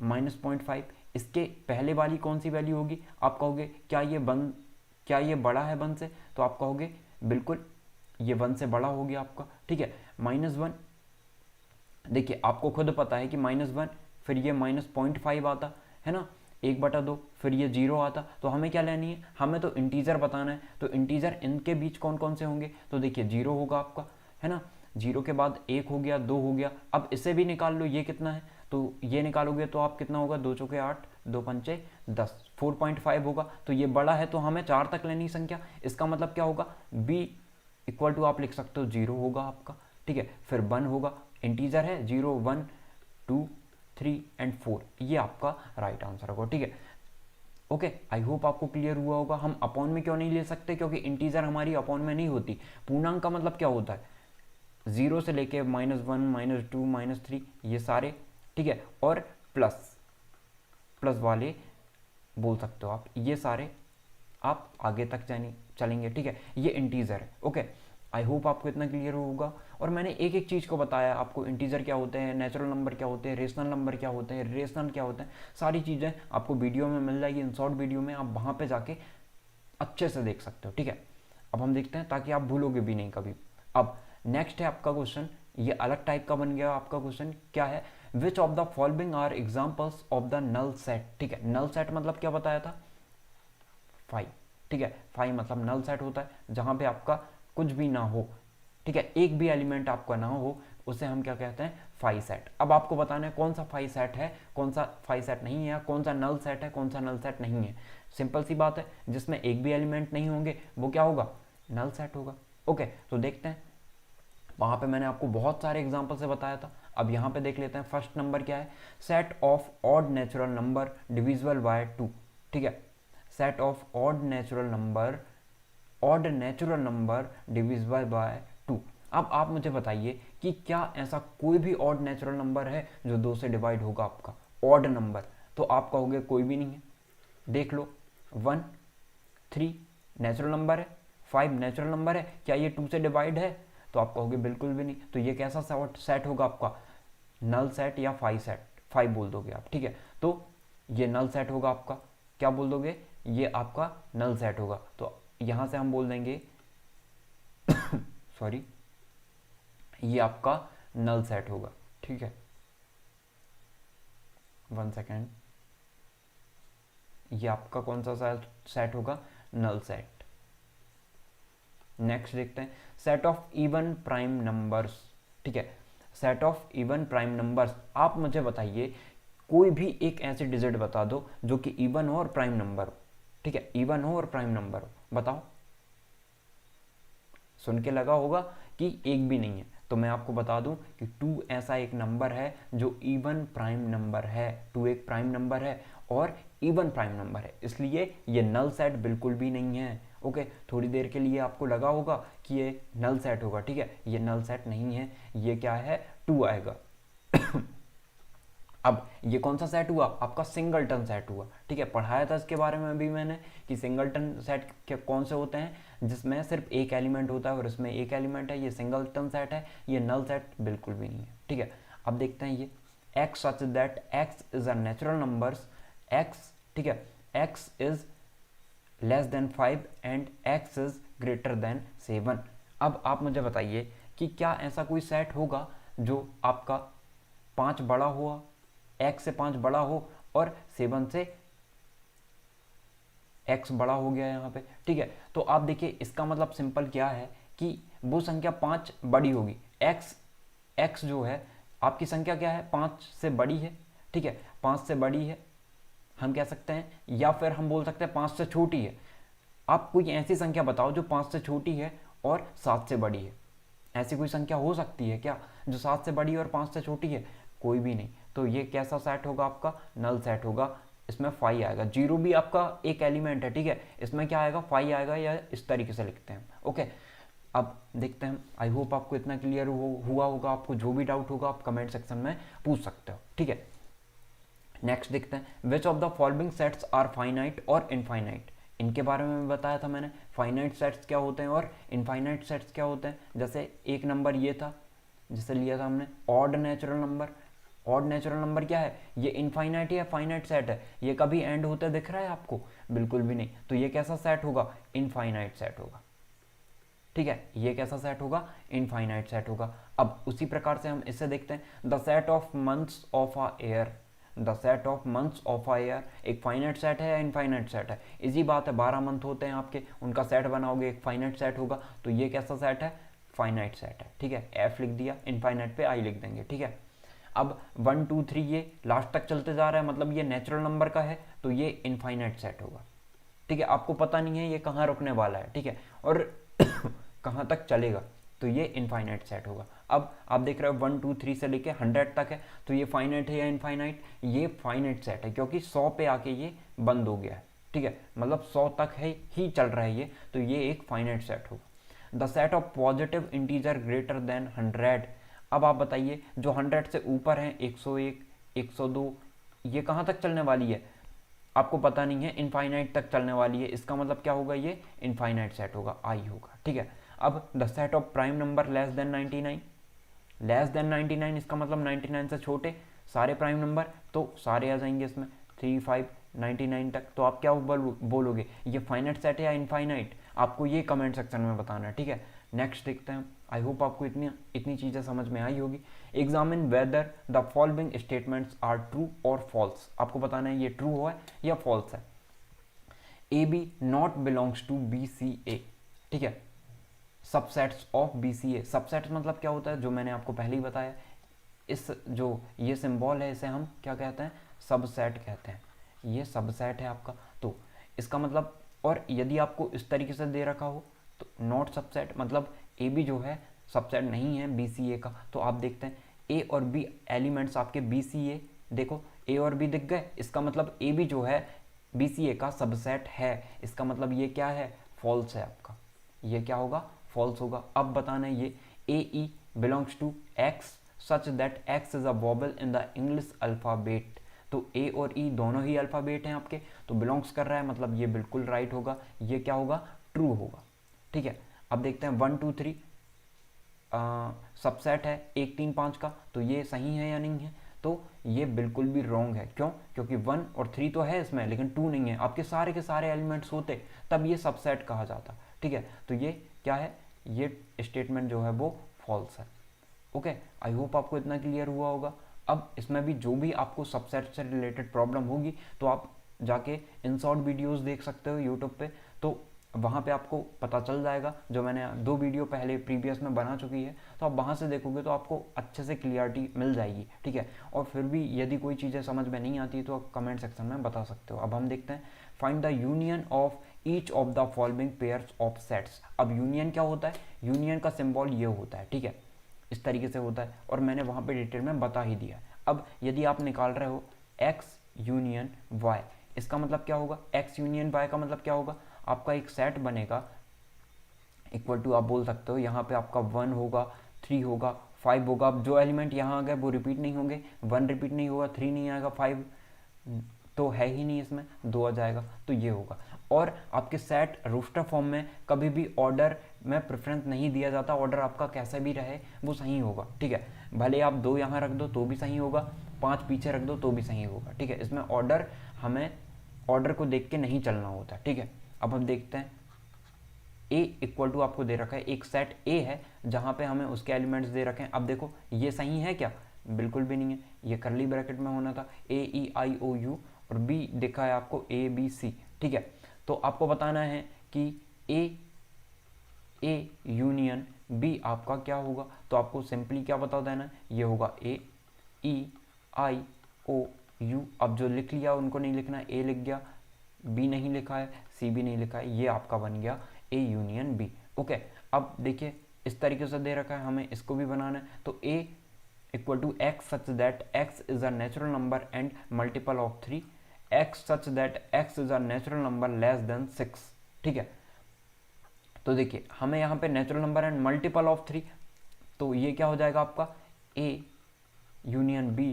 -0.5। इसके पहले वाली कौन सी वैल्यू होगी, आप कहोगे क्या ये बड़ा है 1 से, तो आप कहोगे बिल्कुल ये 1 से बड़ा हो गया आपका, ठीक है। -1, देखिए आपको खुद पता है कि -1, फिर ये -0.5 आता है ना, 1/2, फिर ये 0 आता। तो हमें क्या लेनी है, हमें तो इंटीजर बताना है। तो इंटीजर इनके बीच कौन कौन से होंगे, तो देखिए 0 होगा आपका, है ना, 0 के बाद 1 हो गया, 2 हो गया। अब इसे भी निकाल लो, ये कितना है, तो ये निकालोगे तो आप कितना होगा, 2 चौके 8, 2 पंचे 10, 4.5 होगा। तो ये बड़ा है तो हमें 4 तक लेनी संख्या। इसका मतलब क्या होगा, b इक्वल टू आप लिख सकते हो 0 होगा आपका, ठीक है। फिर 1 होगा, इंटीजर है, 0, 1, 2, 3 एंड 4, ये आपका राइट आंसर होगा, ठीक है। ओके, आई होप आपको क्लियर हुआ होगा। हम अपॉन में क्यों नहीं ले सकते, क्योंकि इंटीजर हमारी अपॉन में नहीं होती। पूर्णांक का मतलब क्या होता है, 0 से लेके -1, -2, -3, ये सारे, ठीक है, और प्लस वाले बोल सकते हो आप, ये सारे आप आगे तक चलेंगे, ठीक है। ये इंटीजर है। ओके, आई होप आपको इतना क्लियर होगा। और मैंने एक एक चीज़ को बताया आपको, इंटीजर क्या होते हैं, नेचुरल नंबर क्या होते हैं, रेशनल नंबर क्या होते हैं, रेशनल क्या होते हैं, सारी चीज़ें आपको वीडियो में मिल जाएगी, इन शॉर्ट वीडियो में, आप वहाँ पे जाके अच्छे से देख सकते हो, ठीक है। अब हम देखते हैं, ताकि आप भूलोगे भी नहीं कभी। अब नेक्स्ट है आपका क्वेश्चन, ये अलग टाइप का बन गया आपका क्वेश्चन। क्या है, which of the following are examples of the null set, ठीक है। नल सेट मतलब क्या बताया था, 5, ठीक है। 5 मतलब नल सेट होता है जहां पे आपका कुछ भी ना हो, ठीक है, एक भी एलिमेंट आपका ना हो, उसे हम क्या कहते हैं, 5 सेट। अब आपको बताना है कौन सा 5 सेट है, कौन सा 5 सेट नहीं है, कौन सा नल सेट है, कौन सा नल सेट नहीं है। सिंपल सी बात है, जिसमें एक भी एलिमेंट नहीं होंगे वो क्या होगा, नल सेट होगा। ओके, तो देखते हैं, वहां पे मैंने आपको बहुत सारे एग्जाम्पल से बताया था। अब यहाँ पे देख लेते हैं, फर्स्ट नंबर क्या है, set of odd natural number divisible by 2, ठीक है। Set of odd natural number divisible by 2। अब आप मुझे बताइए कि क्या ऐसा कोई भी ऑड नेचुरल नंबर है जो 2 से डिवाइड होगा आपका, ऑड नंबर, तो आप कहोगे कोई भी नहीं है। देख लो, 1, 3 नेचुरल नंबर है, 5 नेचुरल नंबर है, क्या ये 2 से डिवाइड है, तो आप कहोगे बिल्कुल भी नहीं। तो ये कैसा सेट होगा आपका, नल सेट या 5 सेट, 5 बोल दोगे आप, ठीक है। तो ये नल सेट होगा आपका, क्या बोल दोगे, ये आपका नल सेट होगा। तो यहां से हम बोल देंगे सॉरी, ये आपका नल सेट होगा, ठीक है। 1 सेकेंड, ये आपका कौन सा सेट होगा, नल सेट। नेक्स्ट देखते हैं, set of even prime numbers, ठीक है। Set of even prime numbers, आप मुझे बताइए कोई भी एक ऐसे डिजिट बता दो जो कि इवन हो और प्राइम नंबर हो, ठीक है, इवन हो और प्राइम नंबर हो, बताओ। सुन के लगा होगा कि एक भी नहीं है, तो मैं आपको बता दूं कि 2 ऐसा एक नंबर है जो इवन प्राइम नंबर है। 2 एक प्राइम नंबर है और इवन प्राइम नंबर है, इसलिए ये नल सेट बिल्कुल भी नहीं है। ओके, थोड़ी देर के लिए आपको लगा होगा कि ये नल सेट होगा, ठीक है, ये नल सेट नहीं है, ये क्या है, 2 आएगा। अब ये कौन सा सेट हुआ, आपका सिंगलटन सेट हुआ। ठीक है, पढ़ाया था इसके बारे में अभी मैंने कि सिंगलटन सेट के कौन से होते हैं, जिसमें सिर्फ एक एलिमेंट होता है और इसमें एक एलिमेंट है, ये सिंगलटन सेट है। ये नल सेट बिल्कुल भी नहीं है। ठीक है, अब देखते हैं ये x such that x is a natural numbers, x, ठीक है, x is less than 5 and x is greater then 7। अब आप मुझे बताइए कि क्या ऐसा कोई सेट होगा जो आपका 5 बड़ा हुआ, x से 5 बड़ा हो और 7 से x बड़ा हो गया यहाँ पे। ठीक है, तो आप देखिए इसका मतलब सिंपल क्या है कि वो संख्या 5 बड़ी होगी, x जो है आपकी संख्या क्या है, 5 से बड़ी है। ठीक है, 5 से बड़ी है हम कह सकते हैं, या फिर हम बोल सकते हैं 5 से छोटी है। आप कोई ऐसी संख्या बताओ जो 5 से छोटी है और 7 से बड़ी है। ऐसी कोई संख्या हो सकती है क्या जो 7 से बड़ी है और 5 से छोटी है? कोई भी नहीं। तो ये कैसा सेट होगा, आपका नल सेट होगा। इसमें 5 आएगा, 0 भी आपका एक एलिमेंट है। ठीक है, इसमें क्या आएगा, 5 आएगा, या इस तरीके से लिखते हैं। ओके, अब देखते हैं। आई होप आपको इतना क्लियर हुआ होगा। आपको जो भी डाउट होगा आप कमेंट सेक्शन में पूछ सकते हो। ठीक है, नेक्स्ट देखते हैं, which of the following sets are finite और इनफाइनाइट। इनके बारे में बताया था मैंने, फाइनाइट सेट्स क्या होते हैं और इनफाइनाइट सेट्स क्या होते हैं। जैसे एक नंबर ये था जिसे लिया था हमने odd natural number. Odd natural number क्या है, ये इनफाइनाइट या फाइनाइट सेट है। ये कभी एंड होते दिख रहा है आपको? बिल्कुल भी नहीं। तो ये कैसा सेट होगा, इनफाइनाइट सेट होगा। ठीक है, ये कैसा सेट होगा, इनफाइनाइट सेट होगा। अब उसी प्रकार से हम इससे देखते हैं, the set of months of a year. The set of months of a year एक फाइनाइट सेट है या इनफाइनाइट सेट है? इसी बात है, 12 मंथ होते हैं आपके, उनका सेट बनाओगे एक फाइनाइट सेट होगा। तो ये कैसा सेट है, फाइनाइट सेट है। ठीक है, एफ लिख दिया, इनफाइनाइट पे आई लिख देंगे। ठीक है, अब 1 2 3 ये लास्ट तक चलते जा रहा है, मतलब ये नेचुरल नंबर का है, तो ये इनफाइनाइट सेट होगा। ठीक है, आपको पता नहीं है ये कहाँ रुकने वाला है। ठीक है, और कहाँ तक चलेगा, तो ये इनफाइनाइट सेट होगा। अब आप देख रहे हो 1 2 3 से लेके 100 तक है, तो ये फाइनाइट है या इनफाइनाइट? ये फाइनाइट सेट है, क्योंकि 100 पे आके ये बंद हो गया है। ठीक है, मतलब 100 तक है ही चल रहा है ये, तो ये एक फाइनाइट सेट होगा। The set of positive integer greater than 100। अब आप बताइए जो 100 से ऊपर है, 101 102, ये कहाँ तक चलने वाली है आपको पता नहीं है, इनफाइनाइट तक चलने वाली है। इसका मतलब क्या होगा, ये इनफाइनाइट सेट होगा, आई होगा। ठीक है, अब the set of prime number less then 99। Less than 99 इसका मतलब 99 से छोटे सारे प्राइम नंबर, तो सारे आ जाएंगे इसमें 3 5 99 तक। तो आप क्या बोलोगे, ये फाइनाइट सेट है या इनफाइनाइट? आपको ये कमेंट सेक्शन में बताना है। ठीक है, नेक्स्ट देखते हैं। आई होप आपको इतनी चीज़ें समझ में आई होगी। Examine whether the following statements are true और फॉल्स। आपको बताना है ये ट्रू है या फॉल्स है। A B not belongs to B C A. ठीक है, subsets of B C A. Subset मतलब क्या होता है, जो मैंने आपको पहले ही बताया, इस जो ये सिंबल है इसे हम क्या कहते हैं, सबसेट कहते हैं। ये सबसेट है आपका, तो इसका मतलब, और यदि आपको इस तरीके से दे रखा हो तो नॉट सबसेट, मतलब ए बी जो है सबसेट नहीं है बी सी ए का। तो आप देखते हैं ए और बी एलिमेंट्स आपके बी सी ए, देखो ए और बी दिख गए, इसका मतलब ए बी जो है बी सी ए का सबसेट है। इसका मतलब ये क्या है, फॉल्स है आपका। ये क्या होगा, फॉल्स होगा। अब बताना है ये A E belongs to X such that X is a vowel in the English alphabet. तो ए और ई दोनों ही अल्फ़ाबेट हैं आपके, तो बिलोंग्स कर रहा है, मतलब ये बिल्कुल राइट होगा। ये क्या होगा, ट्रू होगा। ठीक है, अब देखते हैं 1 2 3 सबसेट है 1 3 5 का, तो ये सही है या नहीं है? तो ये बिल्कुल भी रॉन्ग है। क्यों? क्योंकि 1 और 3 तो है इसमें, लेकिन 2 नहीं है। आपके सारे के सारे एलिमेंट्स होते तब ये सबसेट कहा जाता। ठीक है, तो ये क्या है, ये स्टेटमेंट जो है वो फॉल्स है। ओके, आई होप आपको इतना क्लियर हुआ होगा। अब इसमें भी जो भी आपको सबसेट से रिलेटेड प्रॉब्लम होगी तो आप जाके इन शॉर्ट वीडियोज़ देख सकते हो यूट्यूब पे, तो वहाँ पे आपको पता चल जाएगा। जो मैंने 2 वीडियो पहले प्रीवियस में बना चुकी है, तो आप वहाँ से देखोगे तो आपको अच्छे से क्लियरिटी मिल जाएगी। ठीक है, और फिर भी यदि कोई चीज़ें समझ में नहीं आती तो आप कमेंट सेक्शन में बता सकते हो। अब हम देखते हैं, find the union of each of the following pairs of sets. अब यूनियन क्या होता है, यूनियन का सिंबल ये होता है। ठीक है, इस तरीके से होता है, और मैंने वहाँ पे डिटेल में बता ही दिया। अब यदि आप निकाल रहे हो x यूनियन y, इसका मतलब क्या होगा, x यूनियन y का मतलब क्या होगा, आपका एक सेट बनेगा इक्वल टू, आप बोल सकते हो यहाँ पे आपका 1 होगा, 3 होगा, 5 होगा। अब जो एलिमेंट यहाँ आ गए वो रिपीट नहीं होंगे, 1 रिपीट नहीं होगा, 3 नहीं आएगा, 5 तो है ही नहीं, इसमें 2 आ जाएगा, तो ये होगा। और आपके सेट रोस्टर फॉर्म में कभी भी ऑर्डर में प्रेफरेंस नहीं दिया जाता, ऑर्डर आपका कैसा भी रहे वो सही होगा, ठीक है। भले आप 2 यहाँ रख दो तो भी सही होगा, 5 पीछे रख दो तो भी सही होगा, ठीक है। इसमें ऑर्डर, हमें ऑर्डर को देख के नहीं चलना होता, ठीक है। अब हम देखते हैं ए इक्वल टू आपको दे रखा है, एक सेट ए है जहाँ पे हमें उसके एलिमेंट्स दे रखे हैं। अब देखो ये सही है क्या? बिल्कुल भी नहीं है, ये करली ब्रैकेट में होना था, ए ई आई ओ यू, और बी देखा है आपको ए बी सी, ठीक है। तो आपको बताना है कि ए यूनियन बी आपका क्या होगा, तो आपको सिंपली क्या बता देना, ये होगा ए ई आई ओ यू। अब जो लिख लिया उनको नहीं लिखना, ए लिख गया, बी नहीं लिखा है, सी भी नहीं लिखा है, ये आपका बन गया ए यूनियन बी, ओके। अब देखिए इस तरीके से दे रखा है, हमें इसको भी बनाना है। तो A equal to X such that X is a natural number and multiple of 3, X such that X is a natural number less than 6, ठीक है। तो देखिए हमें यहाँ पे natural number and multiple of 3, तो ये क्या हो जाएगा आपका ए यूनियन बी,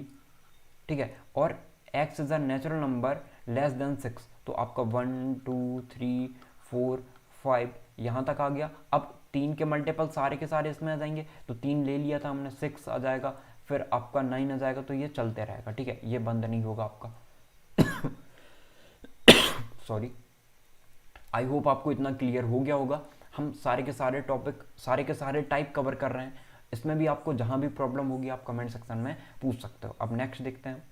ठीक है। और x is a natural number less than 6, तो आपका 1 2 3 4 5 यहाँ तक आ गया। अब 3 के मल्टीपल सारे के सारे इसमें आ जाएंगे, तो 3 ले लिया था हमने, 6 आ जाएगा, फिर आपका 9 आ जाएगा, तो ये चलते रहेगा, ठीक है। ये बंद नहीं होगा आपका। सॉरी, आई होप आपको इतना क्लियर हो गया होगा। हम सारे के सारे टॉपिक, सारे के सारे टाइप कवर कर रहे हैं, इसमें भी आपको जहाँ भी प्रॉब्लम होगी आप कमेंट सेक्शन में पूछ सकते हो। अब नेक्स्ट देखते हैं।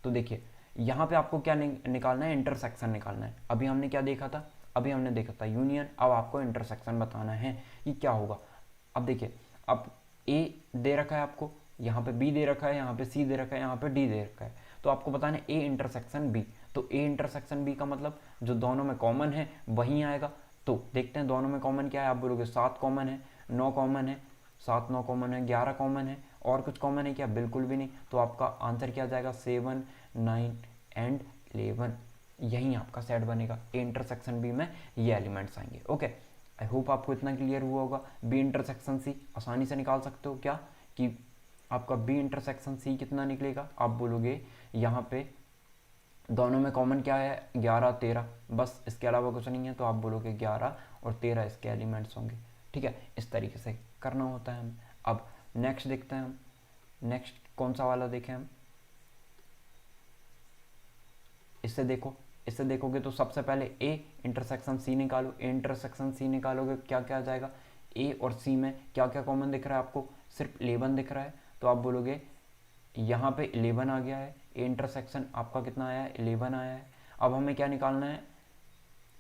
तो देखिए यहाँ पे आपको क्या निकालना है, इंटरसेक्शन निकालना है। अभी हमने क्या देखा था, अभी हमने देखा था यूनियन, अब आपको इंटरसेक्शन बताना है कि क्या होगा। अब देखिए, अब ए दे रखा है आपको, यहाँ पे बी दे रखा है, यहाँ पे सी दे रखा है, यहाँ पे डी दे रखा है, तो आपको बताना है ए इंटरसेक्शन बी। तो ए इंटरसेक्शन बी का मतलब जो दोनों में कॉमन है वही आएगा। तो देखते हैं दोनों में कॉमन क्या है। आप बोलोगे 7 कॉमन है, 9 कॉमन है, 7 9 कॉमन है, 11 कॉमन है, और कुछ कॉमन है क्या? बिल्कुल भी नहीं। तो आपका आंसर क्या आ जाएगा, 7 9 एंड 11, यही आपका सेट बनेगा। ए इंटरसेक्शन बी में ये एलिमेंट्स आएंगे, ओके। आई होप आपको इतना क्लियर हुआ होगा। बी इंटरसेक्शन सी आसानी से निकाल सकते हो क्या, कि आपका बी इंटरसेक्शन सी कितना निकलेगा। आप बोलोगे यहाँ पे दोनों में कॉमन क्या है, 11 13, बस इसके अलावा कुछ नहीं है, तो आप बोलोगे 11 और 13 इसके एलिमेंट्स होंगे, ठीक है। इस तरीके से करना होता है हम। अब नेक्स्ट देखते हैं हम, नेक्स्ट कौन सा वाला देखें हम, इससे देखो, इससे देखोगे तो सबसे पहले ए इंटरसेक्शन सी निकालो। ए इंटरसेक्शन सी निकालोगे क्या क्या आ जाएगा, ए और सी में क्या क्या कॉमन दिख रहा है आपको, सिर्फ 11 दिख रहा है, तो आप बोलोगे यहाँ पे 11 आ गया है। ए इंटरसेक्शन आपका कितना आया है, 11 आया है। अब हमें क्या निकालना है,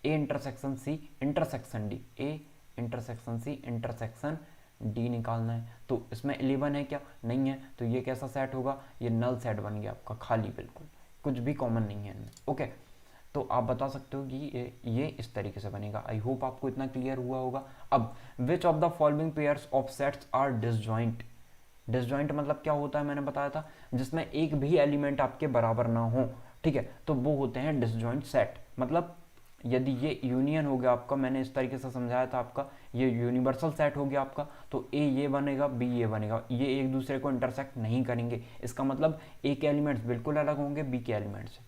A intersection C intersection D, A intersection C intersection D निकालना है। तो इसमें 11 है क्या, नहीं है, तो ये कैसा सेट होगा, ये नल सेट बन गया आपका, खाली, बिल्कुल कुछ भी कॉमन नहीं है इनमें, ओके। तो आप बता सकते हो कि ये इस तरीके से बनेगा। आई होप आपको इतना क्लियर हुआ होगा। अब which of the following pairs of sets are disjoint. Disjoint मतलब क्या होता है, मैंने बताया था, जिसमें एक भी एलिमेंट आपके बराबर ना हो, ठीक है, तो वो होते हैं डिसजॉइंट सेट। मतलब यदि ये यूनियन हो गया आपका, मैंने इस तरीके से समझाया था आपका, ये यूनिवर्सल सेट हो गया आपका, तो ए ये बनेगा, बी ये बनेगा, ये एक दूसरे को इंटरसेक्ट नहीं करेंगे। इसका मतलब ए के एलिमेंट्स बिल्कुल अलग होंगे बी के एलिमेंट्स से,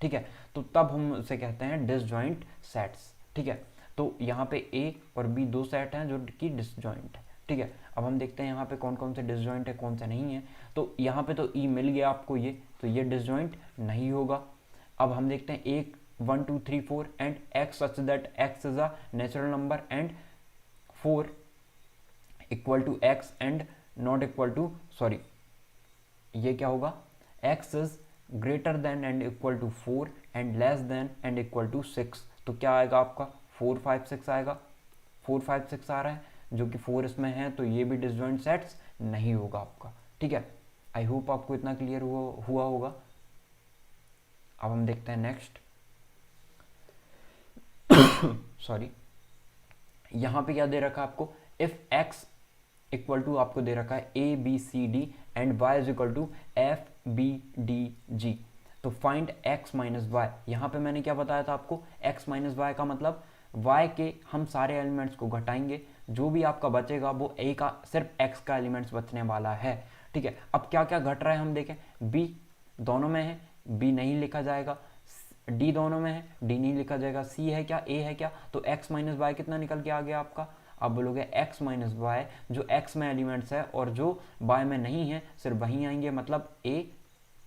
ठीक है। तो तब हम उसे कहते हैं डिसजॉइंट सेट्स, ठीक है। तो यहाँ पे ए और बी दो सेट हैं जो कि डिसजॉइंट है, ठीक है। अब हम देखते हैं यहाँ पे कौन कौन से डिसजॉइंट है, कौन सा नहीं है। तो यहाँ पे तो ई मिल गया आपको ये, तो ये डिसजॉइंट नहीं होगा। अब हम देखते हैं एक 1 2 3 4 and x such that x is a natural number and 4 equal to x and not equal to, sorry ये क्या होगा, x is greater than and equal to 4 and less than and equal to 6। तो क्या आएगा आपका 4 5 6 आएगा, 4 5 6 आ रहा है, जो कि 4 इसमें है, तो ये भी डिसजॉइंट सेट्स नहीं होगा आपका, ठीक है। आई होप आपको इतना क्लियर हुआ होगा। अब हम देखते हैं नेक्स्ट, सॉरी यहाँ पे क्या दे रखा है आपको, इफ x इक्वल टू आपको दे रखा है A B C D and y is equal to F B D G, तो फाइंड x माइनस वाई। यहाँ पे मैंने क्या बताया था आपको, x माइनस वाई का मतलब y के हम सारे एलिमेंट्स को घटाएंगे, जो भी आपका बचेगा वो a का सिर्फ x का एलिमेंट्स बचने वाला है। ठीक है, अब क्या क्या घट रहा है हम देखें। b दोनों में है, b नहीं लिखा जाएगा, d दोनों में है, d नहीं लिखा जाएगा, c है क्या, a है क्या, तो x माइनस वाई कितना निकल के आ गया आपका। आप बोलोगे x माइनस वाई, जो x में एलिमेंट्स है और जो y में नहीं है सिर्फ वहीं आएंगे, मतलब a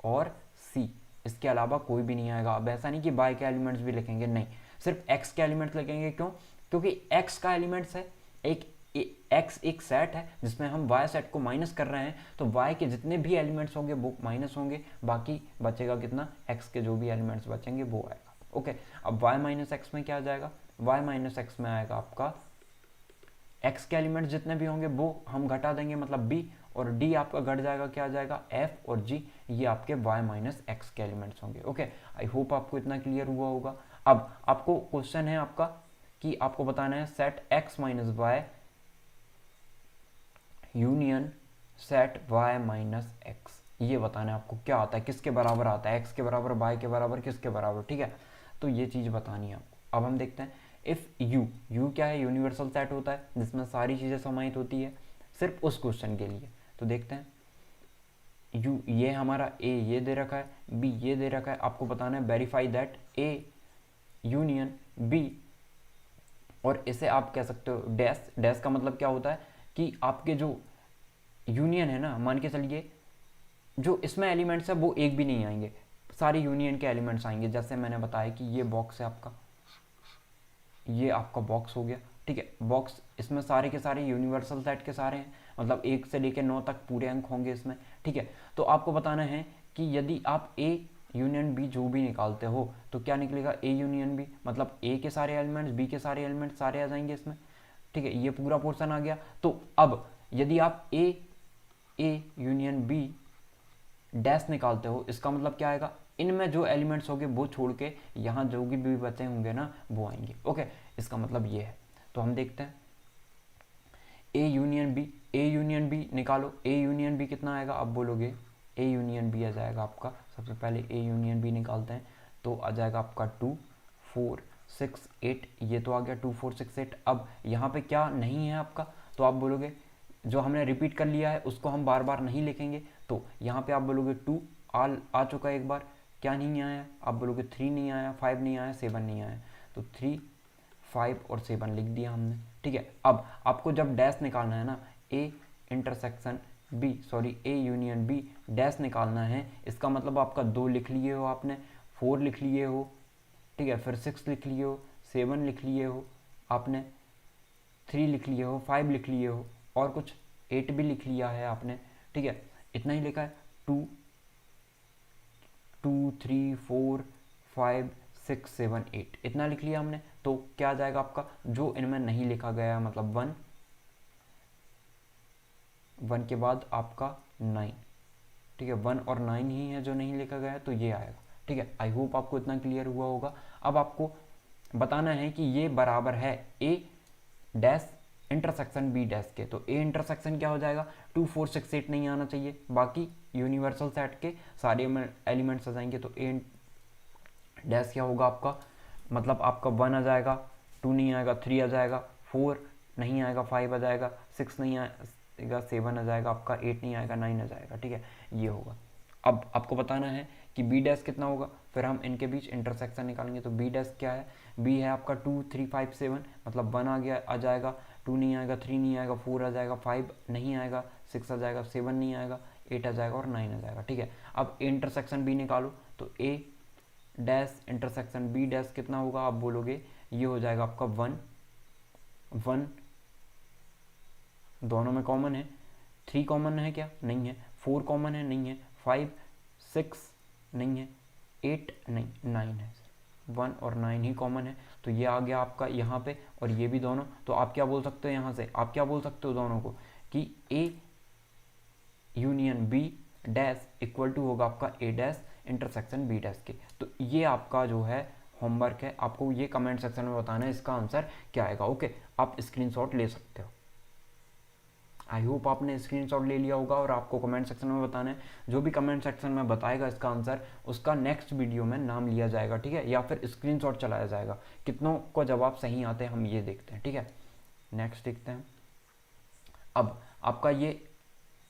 और c, इसके अलावा कोई भी नहीं आएगा। अब ऐसा नहीं कि y के एलिमेंट्स भी लिखेंगे, नहीं, सिर्फ x के एलिमेंट्स लिखेंगे। क्यों? क्योंकि x का एलिमेंट्स है, x एक सेट है जिसमें हम y सेट को माइनस कर रहे हैं, तो y के जितने भी एलिमेंट्स होंगे वो माइनस होंगे, बाकी बचेगा कितना, x के जो भी एलिमेंट्स बचेंगे वो आएगा। ओके, अब y माइनस एक्स में क्या आ जाएगा, y माइनस एक्स में आएगा आपका x के एलिमेंट्स जितने भी होंगे वो हम घटा देंगे, मतलब b, और d आपका घट जाएगा, क्या आ जाएगा, f और g, ये आपके y माइनस एक्स के एलिमेंट्स होंगे। ओके, आई होप आपको इतना क्लियर हुआ होगा। अब आपको क्वेश्चन है आपका कि आपको बताना है set x minus Y union set y minus X, ये बताना है आपको क्या आता है, किसके बराबर आता है, x के बराबर, y के बराबर, किसके बराबर। ठीक है, तो ये चीज़ बतानी है आपको। अब हम देखते हैं इफ़ u क्या है, यूनिवर्सल सेट होता है जिसमें सारी चीज़ें समाहित होती है, सिर्फ उस क्वेश्चन के लिए। तो देखते हैं u, ये हमारा a ये दे रखा है, b ये दे रखा है, आपको बताना है verify that a union b, और इसे आप कह सकते हो डैश। डैश का मतलब क्या होता है कि आपके जो यूनियन है ना, मान के चलिए जो इसमें एलिमेंट्स है वो एक भी नहीं आएंगे, सारे यूनियन के एलिमेंट्स आएंगे। जैसे मैंने बताया कि ये बॉक्स है आपका, ये आपका बॉक्स हो गया। ठीक है, बॉक्स, इसमें सारे के सारे यूनिवर्सल सेट के सारे हैं, मतलब 1 से लेकर 9 तक पूरे अंक होंगे इसमें। ठीक है, तो आपको बताना है कि यदि आप a यूनियन b जो भी निकालते हो तो क्या निकलेगा, a यूनियन b, मतलब a के सारे एलिमेंट्स, b के सारे एलिमेंट्स सारे आ जाएंगे इसमें। ठीक है, ये पूरा पोर्शन आ गया। तो अब यदि आप a यूनियन b डैश निकालते हो, इसका मतलब क्या आएगा, इनमें जो एलिमेंट्स होंगे वो छोड़ के यहाँ जो भी बचे होंगे ना वो आएंगे। ओके, इसका मतलब ये है। तो हम देखते हैं a यूनियन b निकालो, a यूनियन b कितना आएगा, आप बोलोगे a यूनियन b आ जाएगा आपका, सबसे पहले a यूनियन b निकालते हैं, तो आ जाएगा आपका 2 4 6 8, ये तो आ गया 2 4 6 8। अब यहाँ पे क्या नहीं है आपका, तो आप बोलोगे जो हमने रिपीट कर लिया है उसको हम बार बार नहीं लिखेंगे, तो यहाँ पे आप बोलोगे 2 आ चुका है एक बार, क्या नहीं आया, आप बोलोगे 3 नहीं आया, 5 नहीं आया, 7 नहीं आया, तो 3 5 और 7 लिख दिया हमने। ठीक है, अब आपको जब डैश निकालना है ना, a intersection b, sorry a union b dash निकालना है, इसका मतलब आपका 2 लिख लिए हो आपने, 4 लिख लिए हो, ठीक है, फिर 6 लिख लिए हो, 7 लिख लिए हो आपने, 3 लिख लिए हो, 5 लिख लिए हो, और कुछ 8 भी लिख लिया है आपने। ठीक है, इतना ही लिखा है, 2 3 4 5 6 7 8, इतना लिख लिया हमने। तो क्या आ जाएगा आपका, जो इनमें नहीं लिखा गया है, मतलब 1 के बाद आपका 9, ठीक है, 1 और 9 ही है जो नहीं लिखा गया है, तो ये आएगा। ठीक है, आई होप आपको इतना क्लियर हुआ होगा। अब आपको बताना है कि ये बराबर है a dash intersection b dash के, तो a इंटरसेक्शन क्या हो जाएगा, 2 4 6 8 नहीं आना चाहिए, बाकी यूनिवर्सल सेट के सारे एलिमेंट्स आ जाएंगे। तो a डैश क्या होगा आपका, मतलब आपका 1 आ जाएगा, 2 नहीं आएगा, 3 आ जाएगा, 4 नहीं आएगा, 5 आ जाएगा, 6 नहीं आएगा, 7 आ जाएगा आपका, 8 नहीं आएगा, 9 आ जाएगा। ठीक है, ये होगा। अब आपको बताना है कि b डैश कितना होगा, फिर हम इनके बीच इंटरसेक्शन निकालेंगे। तो b डैश क्या है, b है आपका 2 3 5 7, मतलब 1 आ जाएगा, 2 नहीं आएगा, 3 नहीं आएगा, 4 आ जाएगा, 5 नहीं आएगा, 6 आ जाएगा, 7 नहीं आएगा, 8 आ जाएगा और 9 आ जाएगा। ठीक है, अब इंटरसेक्शन b निकालो, तो a dash intersection b dash कितना होगा, आप बोलोगे ये हो जाएगा आपका 1 दोनों में कॉमन है, 3 कॉमन है क्या, नहीं है, 4 कॉमन है, नहीं है, 5 6 नहीं है, 8 नहीं, 9 है, 1 और 9 ही कॉमन है, तो ये आ गया आपका यहाँ पे, और ये भी दोनों। तो आप क्या बोल सकते हो यहाँ से, आप क्या बोल सकते हो दोनों को, कि a union b dash equal to होगा आपका a dash intersection b dash के। तो ये आपका जो है होमवर्क है, आपको ये कमेंट सेक्शन में बताना है इसका आंसर क्या आएगा। ओके, आप स्क्रीनशॉट ले सकते हो। आई होप आपने स्क्रीनशॉट ले लिया होगा और आपको कमेंट सेक्शन में बताना है। जो भी कमेंट सेक्शन में बताएगा इसका आंसर, उसका नेक्स्ट वीडियो में नाम लिया जाएगा, ठीक है, या फिर स्क्रीनशॉट चलाया जाएगा। कितनों को जवाब सही आते हैं हम ये देखते हैं, ठीक है। नेक्स्ट देखते हैं। अब आपका ये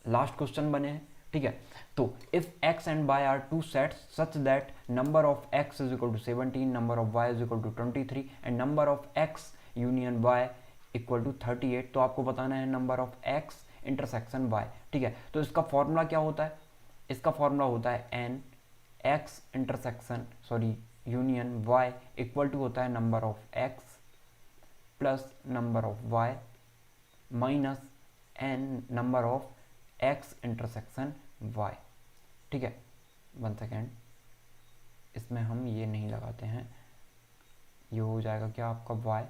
लास्ट क्वेश्चन बने हैं, ठीक है। तो if x and y are two sets such that number of x is equal to 17, number of y is equal to 23 and number of x union y equal to 38, तो आपको बताना है number of x intersection y, ठीक है। तो इसका formula क्या होता है? इसका फॉर्मूला होता है n x intersection union y equal to होता है number of x plus number of y minus n number of x intersection y, ठीक है। 1 सेकेंड, इसमें हम ये नहीं लगाते हैं, ये हो जाएगा क्या आपका y।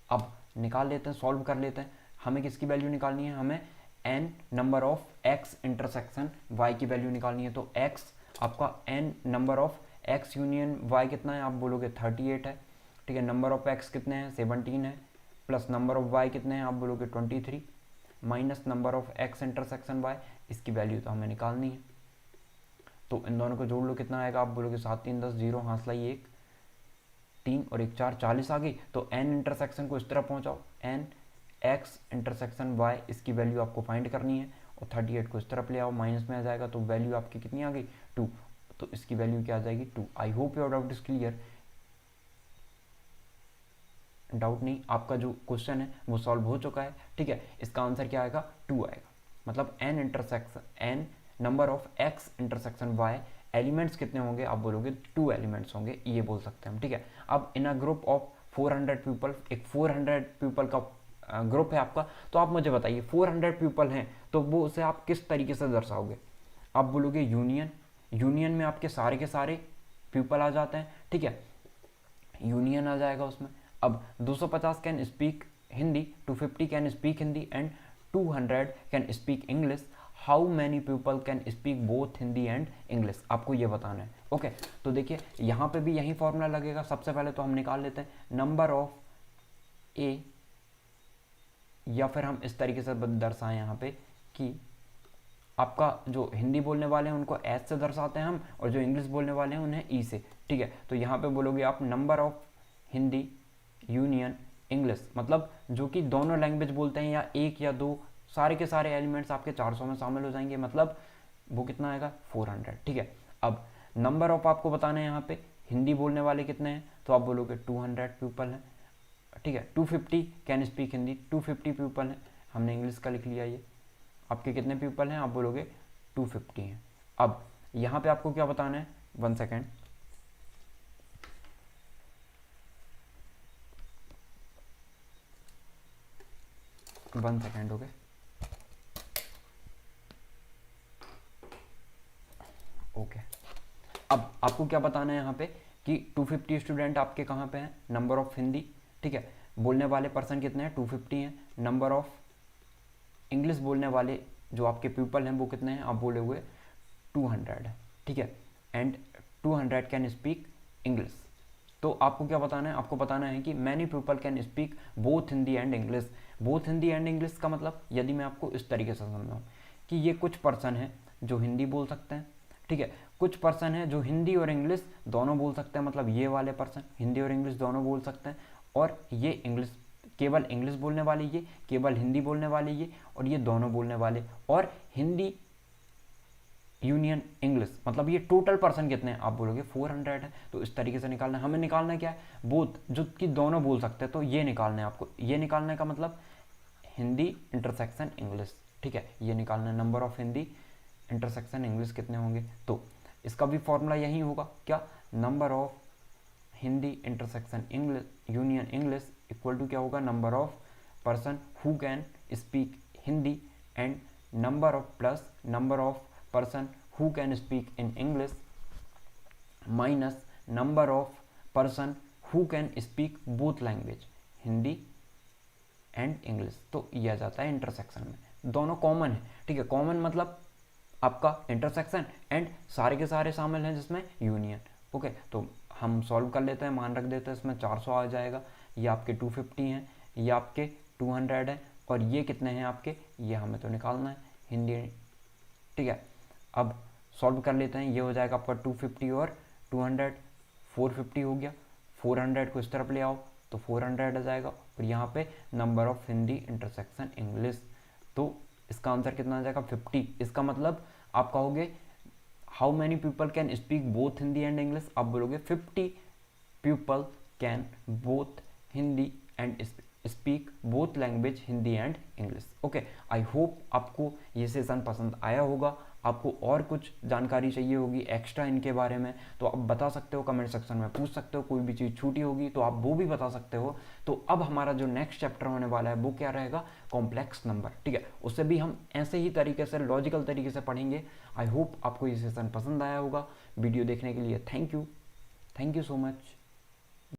अब निकाल लेते हैं, सॉल्व कर लेते हैं। हमें किसकी वैल्यू निकालनी है? हमें n number of x intersection y की वैल्यू निकालनी है। तो x आपका n number of x union y कितना है? आप बोलोगे 38 है, ठीक है। नंबर ऑफ x कितने हैं? 17 है, प्लस नंबर ऑफ y कितने हैं? आप बोलोगे 23, minus number of x intersection y, इसकी वैल्यू तो हमें निकालनी है। तो इन दोनों को जोड़ लो, कितना आएगा? आप बोलोगे 7 3 10, 0 हाथ लाई 1, 3 और 1 4, 40 आ गई। तो n इंटरसेक्शन को इस तरह पहुंचाओ, n x इंटरसेक्शन y, इसकी वैल्यू आपको फाइंड करनी है, और 38 को इस तरफ ले आओ, माइनस में आ जाएगा, तो वैल्यू आपकी कितनी आ गई? 2। तो इसकी वैल्यू क्या आ जाएगी? 2। I hope your doubt is clear. Doubt नहीं, आपका जो क्वेश्चन है वो सॉल्व हो चुका है, ठीक है। इसका आंसर क्या आएगा? 2 आएगा। मतलब n number of x intersection y, elements कितने होंगे? आप बोलोगे 2 एलिमेंट्स होंगे, ये बोल सकते हैं हम, ठीक है। अब इन अ ग्रुप ऑफ 400 पीपल, एक 400 पीपल का ग्रुप है आपका, तो आप मुझे बताइए 400 पीपल हैं तो वो उसे आप किस तरीके से दर्शाओगे? आप बोलोगे यूनियन, यूनियन में आपके सारे के सारे पीपल आ जाते हैं, ठीक है, यूनियन आ जाएगा उसमें। अब 250 can speak Hindi, 250 can speak Hindi and 200 can speak English. How many people can speak both Hindi and English? आपको ये बताना है, ओके। तो देखिए यहाँ पे भी यही फॉर्मूला लगेगा। सबसे पहले तो हम निकाल लेते हैं नंबर ऑफ ए, या फिर हम इस तरीके से दर्शाएं यहाँ पे कि आपका जो हिंदी बोलने वाले हैं उनको एस से दर्शाते हैं हम, और जो इंग्लिश बोलने वाले हैं उन्हें ई से, ठीक है। तो यहाँ पे बोलोगे आप number of Hindi union English, मतलब जो कि दोनों लैंग्वेज बोलते हैं, या एक या दो, सारे के सारे एलिमेंट्स आपके 400 में शामिल हो जाएंगे, मतलब वो कितना आएगा? 400, ठीक है। अब नंबर ऑफ आपको बताना है यहाँ पे हिंदी बोलने वाले कितने हैं, तो आप बोलोगे 200 पीपल हैं, ठीक है। 250 कैन स्पीक हिंदी, 250 पीपल हैं, हमने इंग्लिश का लिख लिया। ये आपके कितने पीपल हैं? आप बोलोगे 250 हैं। अब यहाँ पे आपको क्या बताना है? 1 सेकेंड, हो गए। ओके, अब आपको क्या बताना है यहाँ पे कि 250 स्टूडेंट आपके कहाँ पे हैं? नंबर ऑफ हिंदी, ठीक है, बोलने वाले पर्सन कितने हैं? 250 हैं। नंबर ऑफ इंग्लिश बोलने वाले जो आपके पीपल हैं वो कितने हैं? आप बोले हुए 200 है, ठीक है। And 200 can speak English. तो आपको क्या बताना है? आपको बताना है कि many people can speak both Hindi and English. Both Hindi and English का मतलब, यदि मैं आपको इस तरीके से समझाऊँ कि ये कुछ पर्सन हैं जो हिंदी बोल सकते हैं, ठीक है, कुछ पर्सन है जो हिंदी और इंग्लिश दोनों बोल सकते हैं, मतलब ये वाले पर्सन हिंदी और इंग्लिश दोनों बोल सकते हैं, और ये इंग्लिश, केवल इंग्लिश बोलने वाले ये, केवल हिंदी बोलने वाले ये, और ये दोनों बोलने वाले, और हिंदी यूनियन इंग्लिश, मतलब ये टोटल पर्सन कितने हैं? आप बोलोगे 400 है। तो इस तरीके से निकालना है। हमें निकालना क्या है? बोथ, जो कि दोनों बोल सकते हैं, तो ये निकालना है आपको। ये निकालने का मतलब हिंदी इंटरसेक्शन इंग्लिश, ठीक है, ये निकालना है। Number of Hindi intersection English कितने होंगे? तो इसका भी फॉर्मूला यही होगा क्या? Number of Hindi intersection English union English equal to क्या होगा? Number of person who can speak Hindi and number of plus number of person who can speak in English minus number of person who can speak both language Hindi and English. तो ये आ जाता है intersection में, दोनों common है, ठीक है। Common मतलब आपका इंटरसेक्शन एंड सारे के सारे शामिल हैं जिसमें यूनियन, ओके। तो हम सॉल्व कर लेते हैं, मान रख देते हैं, इसमें 400 आ जाएगा, ये आपके 250 हैं, ये आपके 200 है, और ये कितने हैं आपके, ये हमें तो निकालना है हिंदी, ठीक है। अब सॉल्व कर लेते हैं, ये हो जाएगा आपका 250 और 200, 450 हो गया। 400 को इस तरफ ले आओ तो 400 आ जाएगा, और यहाँ पे number of Hindi intersection English, तो इसका आंसर कितना आ जाएगा 50। इसका मतलब आप कहोगे how many people can speak both Hindi and English, आप बोलोगे 50 people can both Hindi and speak both language Hindi and English. Okay, I hope आपको ये सेशन पसंद आया होगा। आपको और कुछ जानकारी चाहिए होगी एक्स्ट्रा इनके बारे में तो आप बता सकते हो, कमेंट सेक्शन में पूछ सकते हो। कोई भी चीज़ छूटी होगी तो आप वो भी बता सकते हो। तो अब हमारा जो नेक्स्ट चैप्टर होने वाला है वो क्या रहेगा, कॉम्प्लेक्स नंबर, ठीक है। उससे भी हम ऐसे ही तरीके से लॉजिकल तरीके से पढ़ेंगे। आई होप आपको ये सेशन पसंद आया होगा। वीडियो देखने के लिए थैंक यू सो मच।